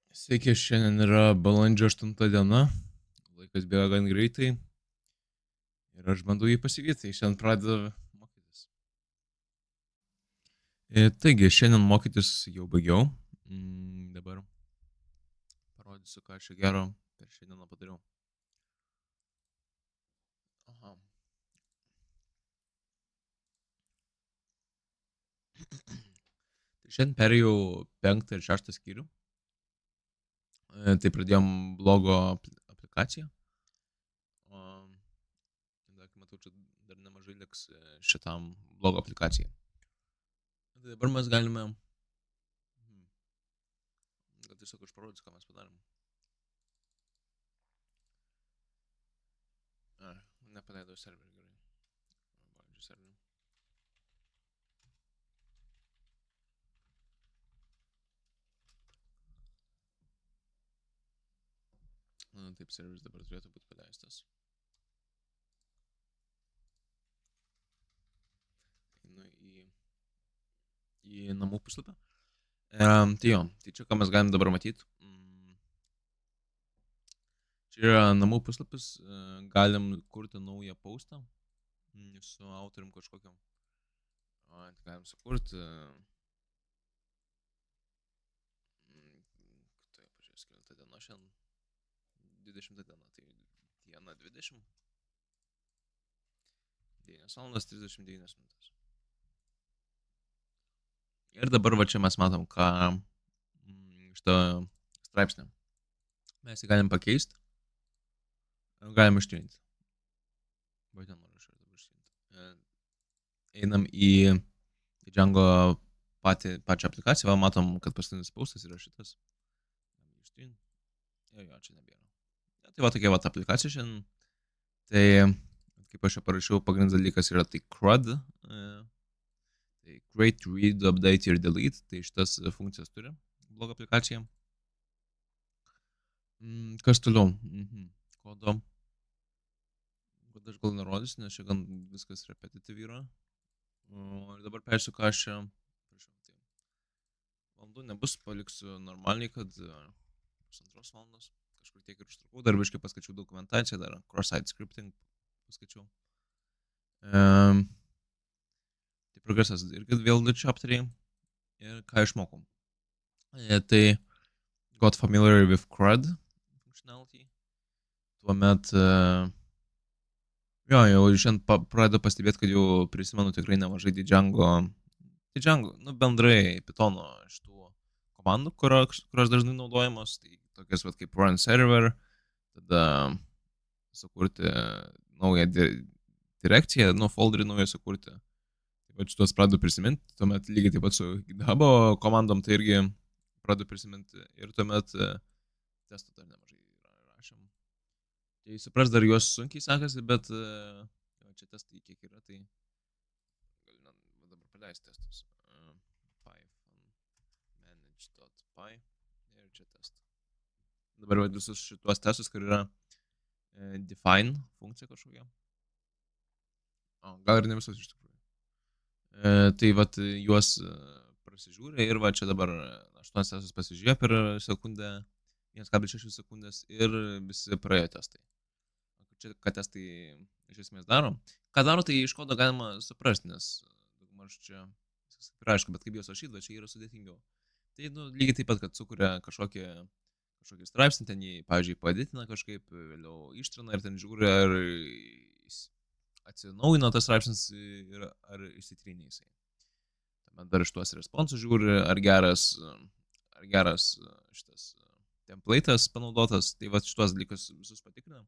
Sveiki, šiandien yra balandžio 8 diena, laikas bėga gan greitai ir aš bandau jį pasivyti, tai šiandien pradedu mokytis. Taigi, šiandien mokytis jau baigiau, dabar parodysiu, ką aš čia gero per šiandieną padariau. Aha. Tai šiandien perėjau 5 ir 6 skyrių. Tai pradėjom blogo aplikaciją. O tada, kai matau, čia dar nemažai liks šitam blogo aplikacijai. Tai dabar mes galime... Gal tiesiog aš parodysiu, ką mes padarėm. Nepaleidau serverį gerai. Balandžio serverį. Taip, serveris dabar turėtų būti paleistas. Einu į namų puslapį. Tai jo, tai čia ką mes galim dabar matyti. Čia yra namų puslapis, galim kurti naują postą su autorium kažkokiam. Tai galim sukurti. Tai pažiūrės, kelinta diena šiandien. 20 diena, tai diena 20. 9 valandas 39 minutės. Ir dabar va čia mes matom, ką šitą straipsnį. Mes jį galim pakeisti. Galim ištrinti. Va ten noriu aš dabar ištrinti. Einam į Django pačią aplikaciją. Va matom, kad paskutinis postas yra šitas. Ištrinti. Jo, čia nebėra. Tai va tokia va aplikacija šiandien. Tai kaip aš čia parašiau, pagrindinis dalykas yra tai CRUD. Tai Create, Read, Update ir Delete. Tai šitas funkcijas turi blog aplikacija. Kas toliau? Kodo. Kodą aš gal nerodysiu, nes čia gan viskas repetityv yra. Ir dabar persiu, ką aš čia... Prašau, tai valandų nebus, paliksiu normaliai, kad 2 valandos. Kažkur tiek ir užtrukau, dar biškai paskaičiau dokumentaciją, dar cross-site scripting paskaičiau. Tai progresas irgi vėl 2 chapteriai. Ir ką išmokom. Tai got familiar with CRUD functionality. Tuomet jau šiandien pradedu pastebėti, kad jau prisimenu tikrai nemažai Django, bendrai Pythono šitų komandų, kurios dažnai naudojamos. Tai tokias kaip run server, tada sukurti naują direkciją, folderį naują sukurti. Taip pat šitos pradedu prisiminti, tuomet lygiai taip pat su GitHub komandom tai irgi pradedu prisiminti ir tuomet testų dar nemažai rašėm. Tai supras dar juos sunkiai sekasi, bet čia testai kiek yra, tai galiu dabar paleisti testus. Python manage.py ir čia testai. Dabar visus šitos testus, kur yra define funkcija kažkokia. Gal ir ne visus iš tikrųjų. Tai vat juos prasižiūrė ir va čia dabar 8 testus pasižiūrėjo per sekundę, 1,6 sekundės ir visi praėjo testai. Čia ką testai iš esmės daro. Ką daro, tai iš kodo galima suprasti, nes daugmaž čia viskas kaip ir aišku, bet kaip juos rašyti, va čia yra sudėtingiau. Tai lygiai taip pat, kad sukuria kažkokį straipsnį, ten jį, pavyzdžiui, paditina kažkaip, vėliau ištrina ir ten žiūri, ar atsinaujino tas straipsnis ar išsitrynė jisai. Tuomet dar iš tuos responsų žiūri, ar geras šitas template'as panaudotas, tai va šitos dalykus visus patikrina.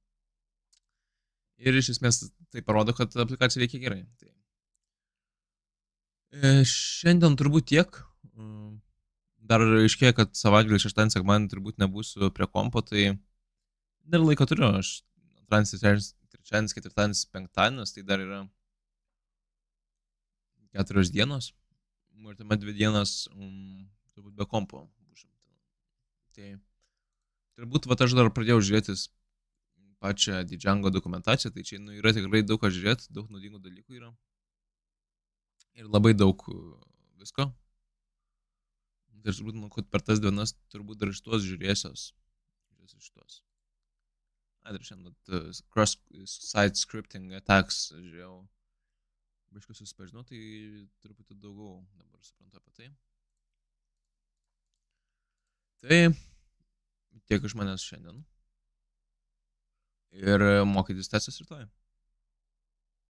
Ir iš esmės tai parodo, kad aplikacija veikia gerai. Tai šiandien turbūt tiek. Dar aiškėja, kad savaitgalį šeštadienį sekmadienį turbūt nebūsiu prie kompo, tai dar laiko turiu. Aš antradienis, trečiadienis, ketvirtadienis, penktadienis, tai dar yra 4 dienos. Ir tuomet 2 dienas turbūt be kompo būsim. Tai turbūt aš dar pradėjau žiūrėtis pačią Django dokumentaciją, tai čia yra tikrai daug ką žiūrėti, daug naudingų dalykų yra. Ir labai daug visko. Tai aš turbūt manau, kad per tas dienas turbūt dar šitos žiūrėsios. Žiūrėsiu šitos. Dar šiandien cross-site scripting attacks žiūrėjau. Biškai susipažinau, tai truputį daugiau dabar suprantu apie tai. Tai tiek iš manęs šiandien. Ir mokytis tęsis rytoj.